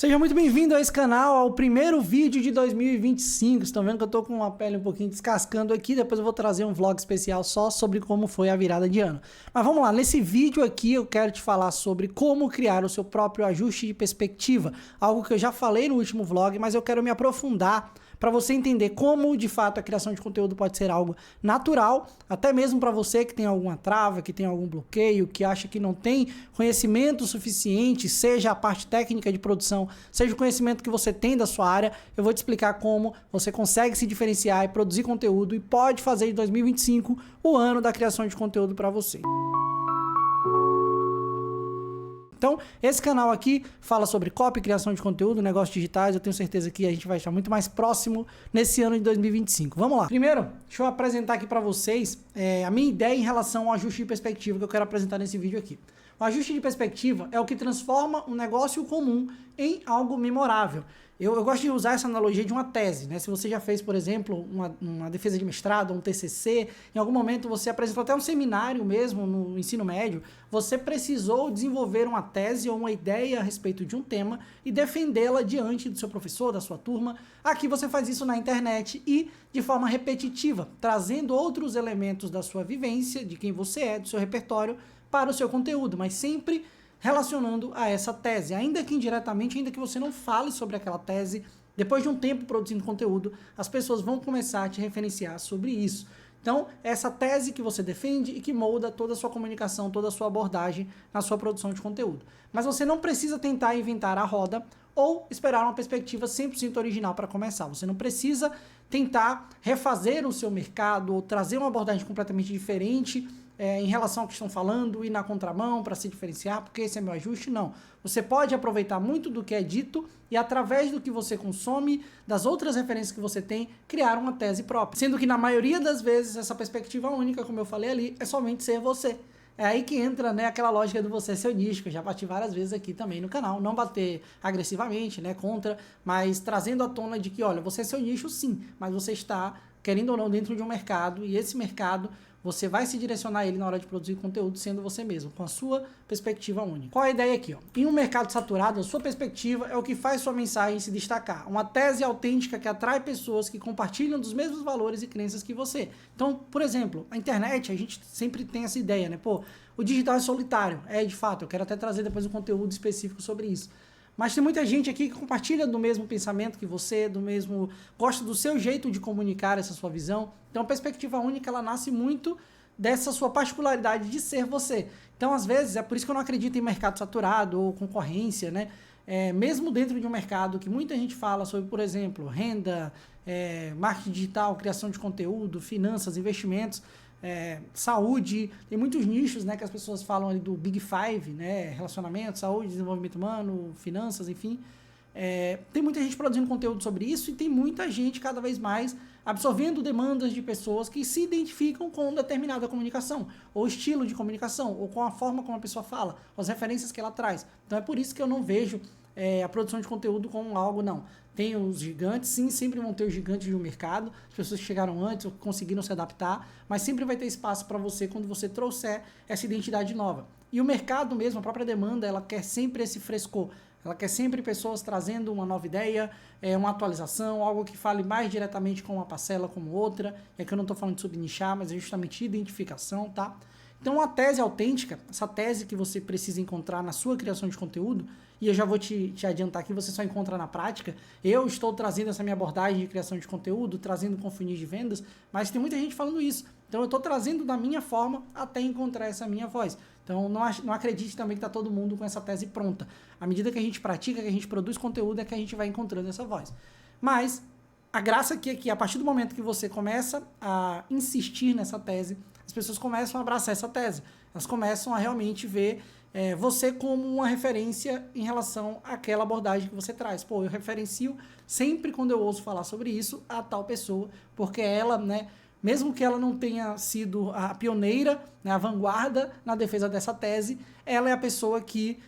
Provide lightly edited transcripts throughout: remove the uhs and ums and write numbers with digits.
Seja muito bem-vindo a esse canal, ao primeiro vídeo de 2025. Vocês estão vendo que eu tô com a pele um pouquinho descascando aqui, depois eu vou trazer um vlog especial só sobre como foi a virada de ano. Mas vamos lá, nesse vídeo aqui eu quero te falar sobre como criar o seu próprio ajuste de perspectiva, algo que eu já falei no último vlog, mas eu quero me aprofundar para você entender como, de fato, a criação de conteúdo pode ser algo natural, até mesmo para você que tem alguma trava, que tem algum bloqueio, que acha que não tem conhecimento suficiente, seja a parte técnica de produção, seja o conhecimento que você tem da sua área. Eu vou te explicar como você consegue se diferenciar e produzir conteúdo e pode fazer de 2025 o ano da criação de conteúdo para você. Então, esse canal aqui fala sobre copy, criação de conteúdo, negócios digitais. Eu tenho certeza que a gente vai estar muito mais próximo nesse ano de 2025. Vamos lá. Primeiro, deixa eu apresentar aqui para vocês a minha ideia em relação ao ajuste de perspectiva que eu quero apresentar nesse vídeo aqui. O ajuste de perspectiva é o que transforma um negócio comum em algo memorável. Eu gosto de usar essa analogia de uma tese, né? Se você já fez, por exemplo, uma defesa de mestrado, um TCC, em algum momento você apresentou até um seminário mesmo no ensino médio, você precisou desenvolver uma tese ou uma ideia a respeito de um tema e defendê-la diante do seu professor, da sua turma. Aqui você faz isso na internet e de forma repetitiva, trazendo outros elementos da sua vivência, de quem você é, do seu repertório, para o seu conteúdo, mas sempre relacionando a essa tese, ainda que indiretamente, ainda que você não fale sobre aquela tese, depois de um tempo produzindo conteúdo, as pessoas vão começar a te referenciar sobre isso. Então, essa tese que você defende e que molda toda a sua comunicação, toda a sua abordagem na sua produção de conteúdo. Mas você não precisa tentar inventar a roda ou esperar uma perspectiva 100% original para começar. Você não precisa tentar refazer o seu mercado ou trazer uma abordagem completamente diferente em relação ao que estão falando e na contramão para se diferenciar, porque esse é meu ajuste. Não. Você pode aproveitar muito do que é dito e, através do que você consome, das outras referências que você tem, criar uma tese própria. Sendo que, na maioria das vezes, essa perspectiva única, como eu falei ali, é somente ser você. É aí que entra, né, aquela lógica do você ser nicho, que eu já bati várias vezes aqui também no canal. Não bater agressivamente, né, contra, mas trazendo à tona de que, olha, você é seu nicho sim, mas você está, querendo ou não, dentro de um mercado, e esse mercado você vai se direcionar a ele na hora de produzir conteúdo sendo você mesmo, com a sua perspectiva única. Qual é a ideia aqui? Em um mercado saturado, a sua perspectiva é o que faz sua mensagem se destacar. Uma tese autêntica que atrai pessoas que compartilham dos mesmos valores e crenças que você. Então, por exemplo, a internet, a gente sempre tem essa ideia, né? Pô, o digital é solitário. É, de fato, eu quero até trazer depois um conteúdo específico sobre isso. Mas tem muita gente aqui que compartilha do mesmo pensamento que você, gosta do seu jeito de comunicar essa sua visão. Então a perspectiva única, ela nasce muito dessa sua particularidade de ser você. Então, às vezes, é por isso que eu não acredito em mercado saturado ou concorrência, né? Mesmo dentro de um mercado que muita gente fala sobre, por exemplo, renda, marketing digital, criação de conteúdo, finanças, investimentos, saúde, tem muitos nichos, né, que as pessoas falam ali do Big Five, né, relacionamento, saúde, desenvolvimento humano, finanças, enfim. Tem muita gente produzindo conteúdo sobre isso e tem muita gente cada vez mais absorvendo demandas de pessoas que se identificam com determinada comunicação, ou estilo de comunicação, ou com a forma como a pessoa fala, ou as referências que ela traz. Então é por isso que eu não vejo a produção de conteúdo como algo, não. Tem os gigantes, sim, sempre vão ter os gigantes do mercado, as pessoas que chegaram antes ou conseguiram se adaptar, mas sempre vai ter espaço para você quando você trouxer essa identidade nova. E o mercado mesmo, a própria demanda, ela quer sempre esse frescor. Ela quer sempre pessoas trazendo uma nova ideia, uma atualização, algo que fale mais diretamente com uma parcela como outra. E aqui eu não estou falando de subnichar, mas é justamente identificação, tá? Então, uma tese autêntica, essa tese que você precisa encontrar na sua criação de conteúdo, e eu já vou te adiantar que você só encontra na prática. Eu estou trazendo essa minha abordagem de criação de conteúdo, trazendo com funis de vendas, mas tem muita gente falando isso. Então, eu estou trazendo da minha forma até encontrar essa minha voz. Então, não acredite também que está todo mundo com essa tese pronta. À medida que a gente pratica, que a gente produz conteúdo, é que a gente vai encontrando essa voz. Mas a graça aqui é que, a partir do momento que você começa a insistir nessa tese, as pessoas começam a abraçar essa tese. Elas começam a realmente ver você como uma referência em relação àquela abordagem que você traz. Pô, eu referencio sempre quando eu ouço falar sobre isso a tal pessoa, porque ela, né, mesmo que ela não tenha sido a pioneira, né, a vanguarda na defesa dessa tese, ela é a pessoa que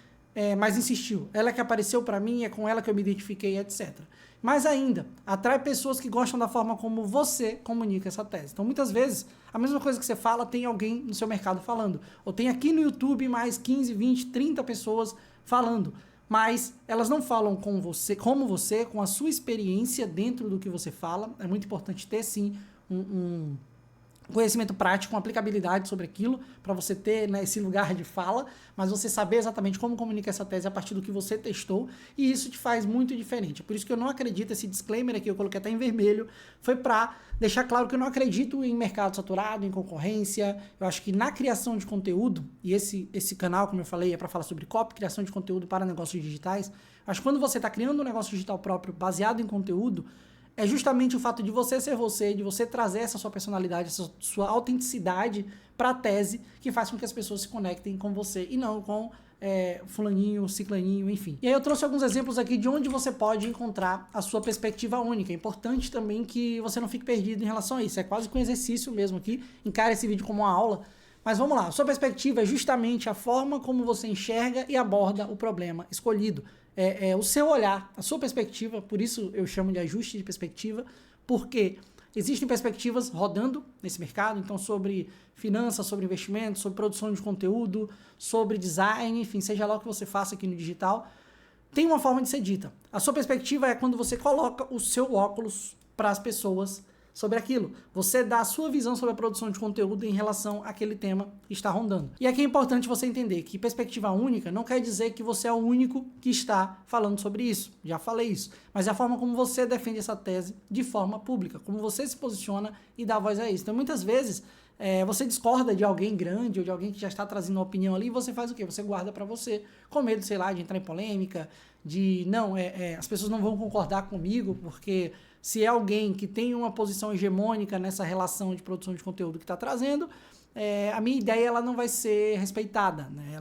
mais insistiu. Ela é que apareceu para mim, é com ela que eu me identifiquei, etc. Mais ainda, atrai pessoas que gostam da forma como você comunica essa tese. Então, muitas vezes, a mesma coisa que você fala, tem alguém no seu mercado falando. Ou tem aqui no YouTube mais 15, 20, 30 pessoas falando. mas elas não falam com você, como você, com a sua experiência dentro do que você fala. É muito importante ter, sim, um conhecimento prático, uma aplicabilidade sobre aquilo, para você ter, né, esse lugar de fala, mas você saber exatamente como comunicar essa tese a partir do que você testou, e isso te faz muito diferente. Por isso que eu não acredito, esse disclaimer aqui, eu coloquei até em vermelho, foi para deixar claro que eu não acredito em mercado saturado, em concorrência. Eu acho que na criação de conteúdo, e esse canal, como eu falei, é para falar sobre copy, criação de conteúdo para negócios digitais. Acho que quando você está criando um negócio digital próprio baseado em conteúdo, é justamente o fato de você ser você, de você trazer essa sua personalidade, essa sua autenticidade para a tese, que faz com que as pessoas se conectem com você e não com fulaninho, ciclaninho, enfim. E aí eu trouxe alguns exemplos aqui de onde você pode encontrar a sua perspectiva única. É importante também que você não fique perdido em relação a isso. É quase que um exercício mesmo aqui. Encare esse vídeo como uma aula. Mas vamos lá. A sua perspectiva é justamente a forma como você enxerga e aborda o problema escolhido. É o seu olhar, a sua perspectiva, por isso eu chamo de ajuste de perspectiva, porque existem perspectivas rodando nesse mercado, então sobre finanças, sobre investimentos, sobre produção de conteúdo, sobre design, enfim, seja lá o que você faça aqui no digital, tem uma forma de ser dita. A sua perspectiva é quando você coloca o seu óculos para as pessoas sobre aquilo. Você dá a sua visão sobre a produção de conteúdo em relação àquele tema que está rondando. E aqui é importante você entender que perspectiva única não quer dizer que você é o único que está falando sobre isso. Já falei isso. Mas é a forma como você defende essa tese de forma pública, como você se posiciona e dá voz a isso. Então, muitas vezes, você discorda de alguém grande ou de alguém que já está trazendo uma opinião ali e você faz o quê? Você guarda para você, com medo, sei lá, de entrar em polêmica, de, não, as pessoas não vão concordar comigo, porque se é alguém que tem uma posição hegemônica nessa relação de produção de conteúdo que está trazendo, a minha ideia ela não vai ser respeitada, né?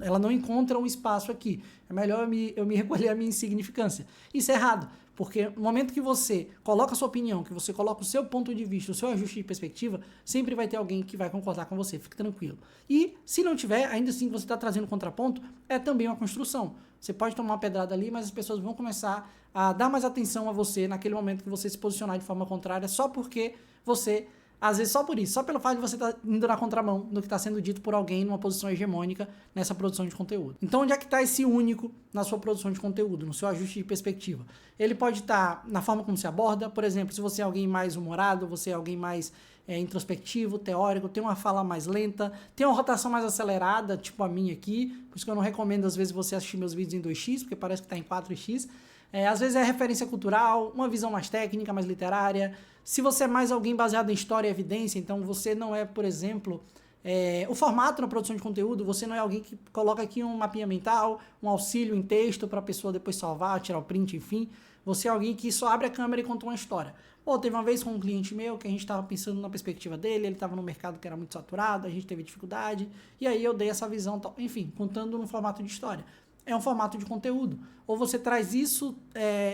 Ela não encontra um espaço aqui. É melhor eu me recolher a minha insignificância. Isso é errado, porque no momento que você coloca a sua opinião, que você coloca o seu ponto de vista, o seu ajuste de perspectiva, sempre vai ter alguém que vai concordar com você, fique tranquilo. E se não tiver, ainda assim que você está trazendo contraponto, é também uma construção. Você pode tomar uma pedrada ali, mas as pessoas vão começar a dar mais atenção a você naquele momento que você se posicionar de forma contrária, só porque você, às vezes só por isso, só pelo fato de você estar indo na contramão do que está sendo dito por alguém numa posição hegemônica nessa produção de conteúdo. Então, onde é que está esse único na sua produção de conteúdo, no seu ajuste de perspectiva? Ele pode estar na forma como se aborda, por exemplo, se você é alguém mais humorado, você é alguém mais introspectivo, teórico, tem uma fala mais lenta, tem uma rotação mais acelerada, tipo a minha aqui, por isso que eu não recomendo às vezes você assistir meus vídeos em 2x, porque parece que está em 4x. Às vezes é referência cultural, uma visão mais técnica, mais literária. Se você é mais alguém baseado em história e evidência, então você não é, por exemplo, o formato na produção de conteúdo, você não é alguém que coloca aqui um mapinha mental, um auxílio em texto para a pessoa depois salvar, tirar o print, enfim. Você é alguém que só abre a câmera e conta uma história. Pô, teve uma vez com um cliente meu que a gente estava pensando na perspectiva dele, ele estava num mercado que era muito saturado, a gente teve dificuldade, e aí eu dei essa visão, enfim, contando no formato de história. É um formato de conteúdo. Ou você traz isso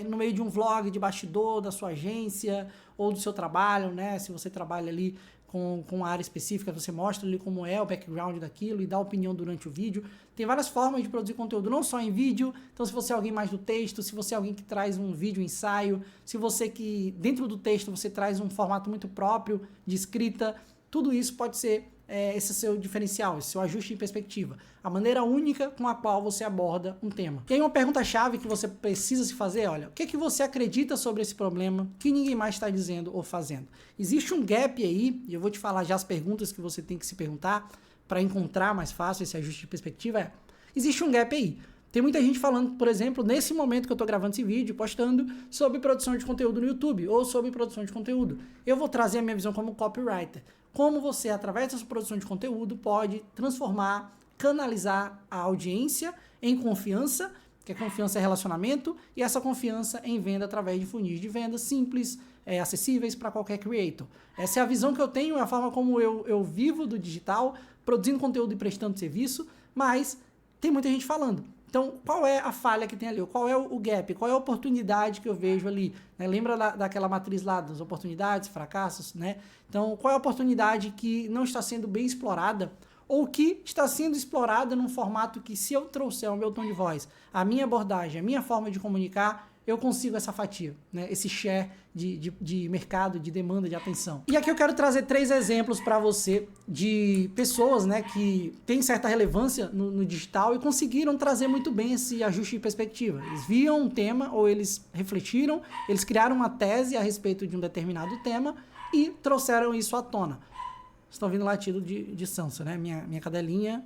no meio de um vlog de bastidor da sua agência ou do seu trabalho, né? Se você trabalha ali com uma área específica, você mostra ali como é o background daquilo e dá opinião durante o vídeo. Tem várias formas de produzir conteúdo, não só em vídeo. Então, se você é alguém mais do texto, se você é alguém que traz um vídeo ensaio, se você que dentro do texto você traz um formato muito próprio de escrita, tudo isso pode ser esse seu diferencial, esse seu ajuste de perspectiva, a maneira única com a qual você aborda um tema. E aí uma pergunta-chave que você precisa se fazer, olha, o que é que você acredita sobre esse problema que ninguém mais está dizendo ou fazendo? Existe um gap aí, e eu vou te falar já as perguntas que você tem que se perguntar para encontrar mais fácil esse ajuste de perspectiva. Existe um gap aí. Tem muita gente falando, por exemplo, nesse momento que eu estou gravando esse vídeo, postando sobre produção de conteúdo no YouTube ou sobre produção de conteúdo. Eu vou trazer a minha visão como copywriter. Como você, através dessa produção de conteúdo, pode transformar, canalizar a audiência em confiança, que a confiança é relacionamento, e essa confiança em venda através de funis de venda simples, acessíveis para qualquer creator. Essa é a visão que eu tenho, é a forma como eu vivo do digital, produzindo conteúdo e prestando serviço, mas tem muita gente falando. Então, qual é a falha que tem ali? Qual é o gap? Qual é a oportunidade que eu vejo ali? Né? Lembra daquela matriz lá das oportunidades, fracassos, né? Então, qual é a oportunidade que não está sendo bem explorada ou que está sendo explorada num formato que, se eu trouxer o meu tom de voz, a minha abordagem, a minha forma de comunicar, eu consigo essa fatia, né? Esse share de mercado, de demanda, de atenção. E aqui eu quero trazer 3 exemplos para você de pessoas, né, que têm certa relevância no digital e conseguiram trazer muito bem esse ajuste de perspectiva. Eles viam um tema ou eles refletiram, eles criaram uma tese a respeito de um determinado tema e trouxeram isso à tona. Vocês estão ouvindo o latido de Sansa, né? Minha cadelinha,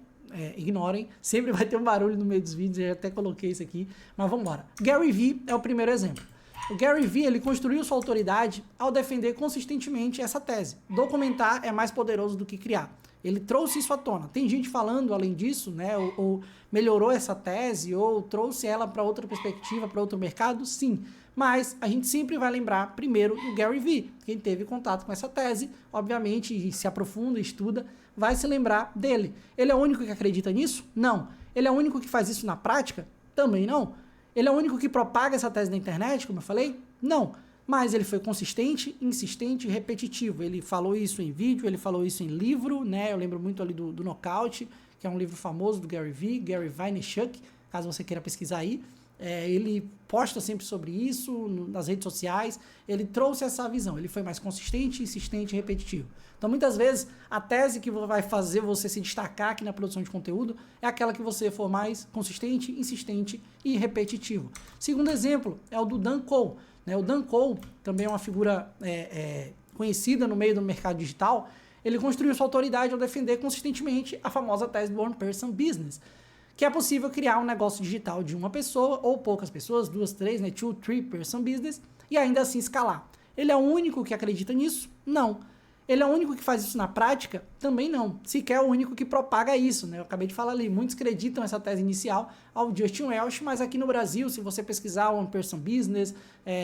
ignorem, sempre vai ter um barulho no meio dos vídeos, eu até coloquei isso aqui, mas vamos embora. Gary Vee é o primeiro exemplo. O Gary Vee, ele construiu sua autoridade ao defender consistentemente essa tese. Documentar é mais poderoso do que criar. Ele trouxe isso à tona. Tem gente falando além disso, né, ou melhorou essa tese, ou trouxe ela para outra perspectiva, para outro mercado? Sim. Mas a gente sempre vai lembrar primeiro do Gary Vee. Quem teve contato com essa tese, obviamente, e se aprofunda, estuda, vai se lembrar dele. Ele é o único que acredita nisso? Não. Ele é o único que faz isso na prática? Também não. Ele é o único que propaga essa tese na internet, como eu falei? Não. Mas ele foi consistente, insistente e repetitivo. Ele falou isso em vídeo, ele falou isso em livro, né? Eu lembro muito ali do Knockout, que é um livro famoso do Gary Vee, Gary Vaynerchuk, caso você queira pesquisar aí. Ele posta sempre sobre isso nas redes sociais. Ele trouxe essa visão. Ele foi mais consistente, insistente e repetitivo. Então, muitas vezes, a tese que vai fazer você se destacar aqui na produção de conteúdo é aquela que você for mais consistente, insistente e repetitivo. Segundo exemplo é o do Dan Cole. O Dan Cole também é uma figura conhecida no meio do mercado digital. Ele construiu sua autoridade ao defender consistentemente a famosa tese do One Person Business, que é possível criar um negócio digital de uma pessoa ou poucas pessoas, 2, 3, né, 2, 3 person business, e ainda assim escalar. Ele é o único que acredita nisso? Não. Ele é o único que faz isso na prática? Também não. Sequer é o único que propaga isso, né? Eu acabei de falar ali, muitos acreditam essa tese inicial ao Justin Welsh, mas aqui no Brasil, se você pesquisar One Person Business,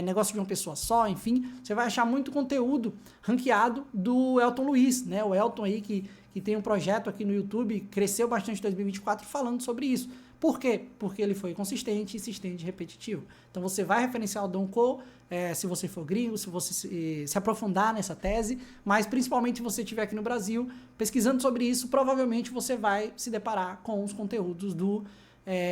negócio de uma pessoa só, enfim, você vai achar muito conteúdo ranqueado do Elton Luiz, né? O Elton aí que tem um projeto aqui no YouTube, cresceu bastante em 2024 falando sobre isso. Por quê? Porque ele foi consistente, insistente e repetitivo. Então você vai referenciar o Dan Cole, se você for gringo, se você se aprofundar nessa tese, mas principalmente se você estiver aqui no Brasil, pesquisando sobre isso, provavelmente você vai se deparar com os conteúdos do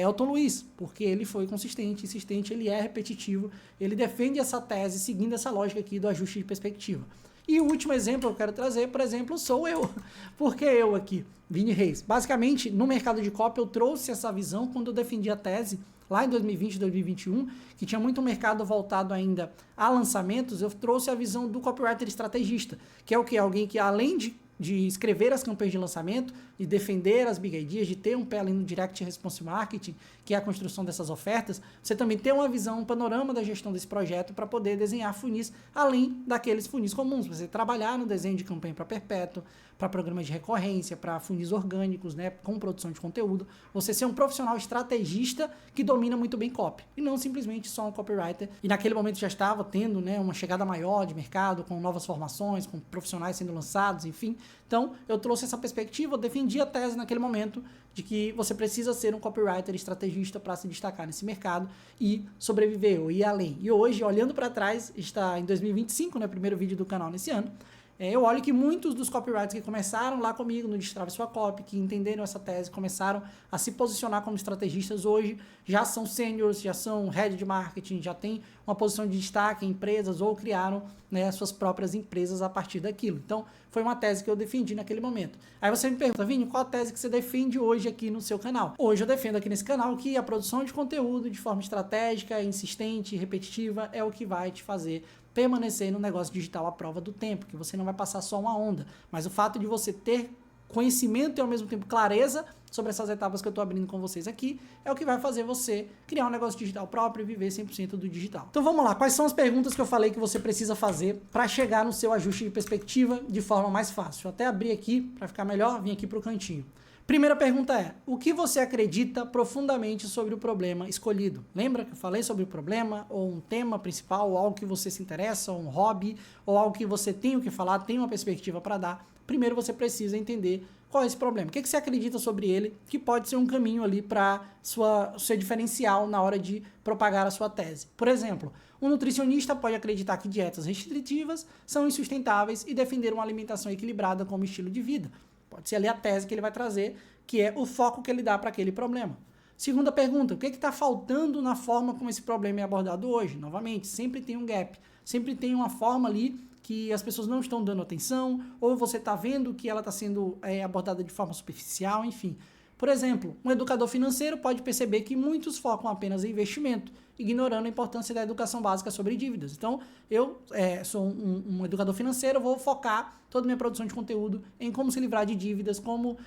Elton Luiz, porque ele foi consistente, insistente, ele é repetitivo, ele defende essa tese seguindo essa lógica aqui do ajuste de perspectiva. E o último exemplo que eu quero trazer, por exemplo, sou eu. Por que eu aqui, Vini Reis? Basicamente, no mercado de copy, eu trouxe essa visão quando eu defendi a tese, lá em 2020, 2021, que tinha muito mercado voltado ainda a lançamentos. Eu trouxe a visão do copywriter estrategista, que é o que? Alguém que, além de escrever as campanhas de lançamento, de defender as big ideas, de ter um pé ali no direct response marketing, que é a construção dessas ofertas, você também tem uma visão, um panorama da gestão desse projeto para poder desenhar funis além daqueles funis comuns. Você trabalhar no desenho de campanha para perpétuo, para programas de recorrência, para funis orgânicos, né, com produção de conteúdo. Você ser um profissional estrategista que domina muito bem copy, e não simplesmente só um copywriter. E naquele momento já estava tendo, né, uma chegada maior de mercado, com novas formações, com profissionais sendo lançados, enfim. Então, eu trouxe essa perspectiva, eu defendi a tese naquele momento de que você precisa ser um copywriter estrategista para se destacar nesse mercado e sobreviver ou ir além. E hoje, olhando para trás, está em 2025, né, primeiro vídeo do canal nesse ano, eu olho que muitos dos copywriters que começaram lá comigo no Destrave Sua Copy, que entenderam essa tese, começaram a se posicionar como estrategistas hoje, já são seniors, já são head de marketing, já têm uma posição de destaque em empresas ou criaram, né, suas próprias empresas a partir daquilo. Então, foi uma tese que eu defendi naquele momento. Aí você me pergunta, Vini, qual a tese que você defende hoje aqui no seu canal? Hoje eu defendo aqui nesse canal que a produção de conteúdo de forma estratégica, insistente e repetitiva é o que vai te fazer permanecer no negócio digital à prova do tempo, que você não vai passar só uma onda, mas o fato de você ter conhecimento e ao mesmo tempo clareza sobre essas etapas que eu estou abrindo com vocês aqui é o que vai fazer você criar um negócio digital próprio e viver 100% do digital. Então vamos lá, quais são as perguntas que eu falei que você precisa fazer para chegar no seu ajuste de perspectiva de forma mais fácil? Eu até abri aqui para ficar melhor, vim aqui para o cantinho. Primeira pergunta é, o que você acredita profundamente sobre o problema escolhido? Lembra que eu falei sobre o problema, ou um tema principal, ou algo que você se interessa, ou um hobby, ou algo que você tem o que falar, tem uma perspectiva para dar? Primeiro você precisa entender qual é esse problema. O que você acredita sobre ele, que pode ser um caminho ali para seu diferencial na hora de propagar a sua tese. Por exemplo, um nutricionista pode acreditar que dietas restritivas são insustentáveis e defender uma alimentação equilibrada como estilo de vida. Pode ser ali a tese que ele vai trazer, que é o foco que ele dá para aquele problema. Segunda pergunta, o que está faltando na forma como esse problema é abordado hoje? Novamente, sempre tem um gap, sempre tem uma forma ali que as pessoas não estão dando atenção, ou você está vendo que ela está sendo abordada de forma superficial, enfim. Por exemplo, um educador financeiro pode perceber que muitos focam apenas em investimento, ignorando a importância da educação básica sobre dívidas. Então, eu sou um educador financeiro, vou focar toda a minha produção de conteúdo em como se livrar de dívidas, como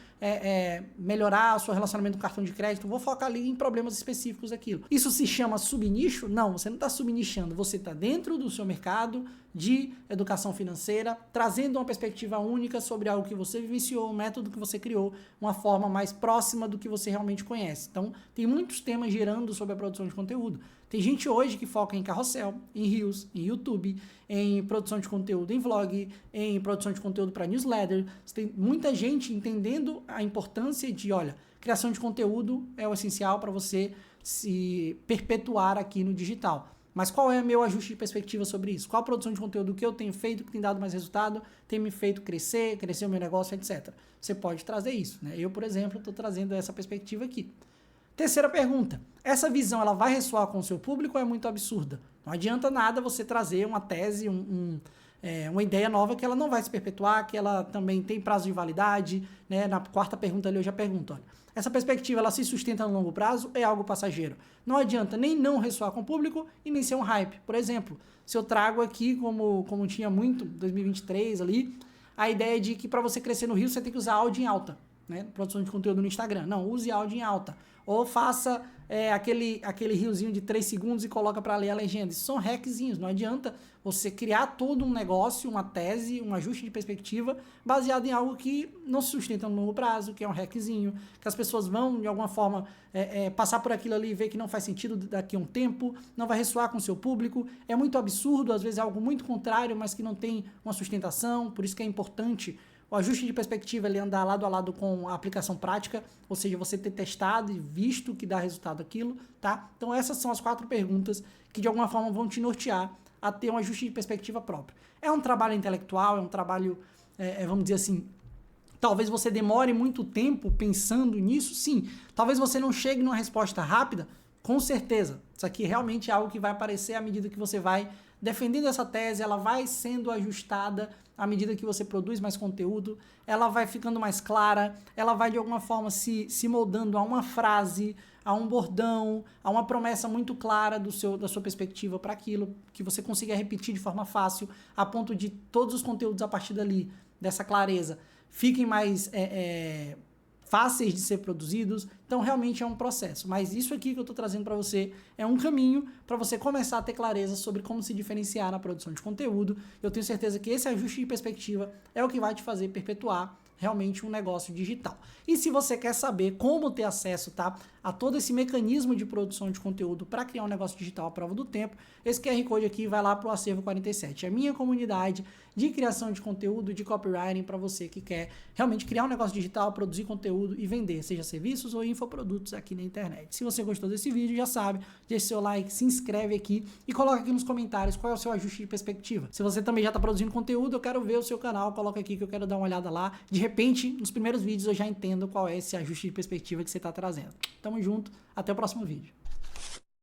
melhorar o seu relacionamento com cartão de crédito, vou focar ali em problemas específicos daquilo. Isso se chama subnicho? Não, você não está subnichando, você está dentro do seu mercado de educação financeira, trazendo uma perspectiva única sobre algo que você vivenciou, um método que você criou, uma forma mais próxima do que você realmente conhece. Então, tem muitos temas girando sobre a produção de conteúdo. Tem gente hoje que foca em carrossel, em Reels, em YouTube, em produção de conteúdo em vlog, em produção de conteúdo para newsletter. Tem muita gente entendendo a importância de, olha, criação de conteúdo é o essencial para você se perpetuar aqui no digital. Mas qual é o meu ajuste de perspectiva sobre isso? Qual a produção de conteúdo que eu tenho feito, que tem dado mais resultado, tem me feito crescer o meu negócio, etc. Você pode trazer isso, né? Eu, por exemplo, estou trazendo essa perspectiva aqui. Terceira pergunta, essa visão ela vai ressoar com o seu público ou é muito absurda? Não adianta nada você trazer uma tese, uma ideia nova que ela não vai se perpetuar, que ela também tem prazo de validade, né? Na quarta pergunta ali eu já pergunto, olha, essa perspectiva ela se sustenta no longo prazo, é algo passageiro. Não adianta nem não ressoar com o público e nem ser um hype. Por exemplo, se eu trago aqui, como tinha muito, 2023 ali, a ideia de que para você crescer no Rio você tem que usar áudio em alta, né? Produção de conteúdo no Instagram. Não, use áudio em alta. Ou faça aquele riozinho de 3 segundos e coloca para ler a legenda. Isso são hackzinhos. Não adianta você criar todo um negócio, uma tese, um ajuste de perspectiva baseado em algo que não se sustenta no longo prazo, que é um hackzinho, que as pessoas vão, de alguma forma, passar por aquilo ali e ver que não faz sentido daqui a um tempo, não vai ressoar com o seu público. É muito absurdo, às vezes é algo muito contrário, mas que não tem uma sustentação. Por isso que é importante o ajuste de perspectiva ele andar lado a lado com a aplicação prática, ou seja, você ter testado e visto que dá resultado aquilo, tá? Então essas são as 4 perguntas que de alguma forma vão te nortear a ter um ajuste de perspectiva próprio. É um trabalho intelectual, é um trabalho, vamos dizer assim, talvez você demore muito tempo pensando nisso, sim. Talvez você não chegue numa resposta rápida, com certeza. Isso aqui realmente é algo que vai aparecer à medida que você vai defendendo essa tese, ela vai sendo ajustada à medida que você produz mais conteúdo, ela vai ficando mais clara, ela vai de alguma forma se moldando a uma frase, a um bordão, a uma promessa muito clara da sua perspectiva para aquilo, que você consiga repetir de forma fácil, a ponto de todos os conteúdos a partir dali, dessa clareza, fiquem mais fáceis de ser produzidos. Então realmente é um processo, mas isso aqui que eu estou trazendo para você é um caminho para você começar a ter clareza sobre como se diferenciar na produção de conteúdo. Eu tenho certeza que esse ajuste de perspectiva é o que vai te fazer perpetuar realmente um negócio digital. E se você quer saber como ter acesso, tá, a todo esse mecanismo de produção de conteúdo para criar um negócio digital à prova do tempo, esse QR Code aqui vai lá para o Acervo 47, a minha comunidade de criação de conteúdo, de copywriting para você que quer realmente criar um negócio digital, produzir conteúdo e vender, seja serviços ou infoprodutos aqui na internet. Se você gostou desse vídeo, já sabe, deixa seu like, se inscreve aqui e coloca aqui nos comentários qual é o seu ajuste de perspectiva. Se você também já está produzindo conteúdo, eu quero ver o seu canal, coloca aqui que eu quero dar uma olhada lá. De repente, nos primeiros vídeos eu já entendo qual é esse ajuste de perspectiva que você está trazendo. Tamo junto, até o próximo vídeo.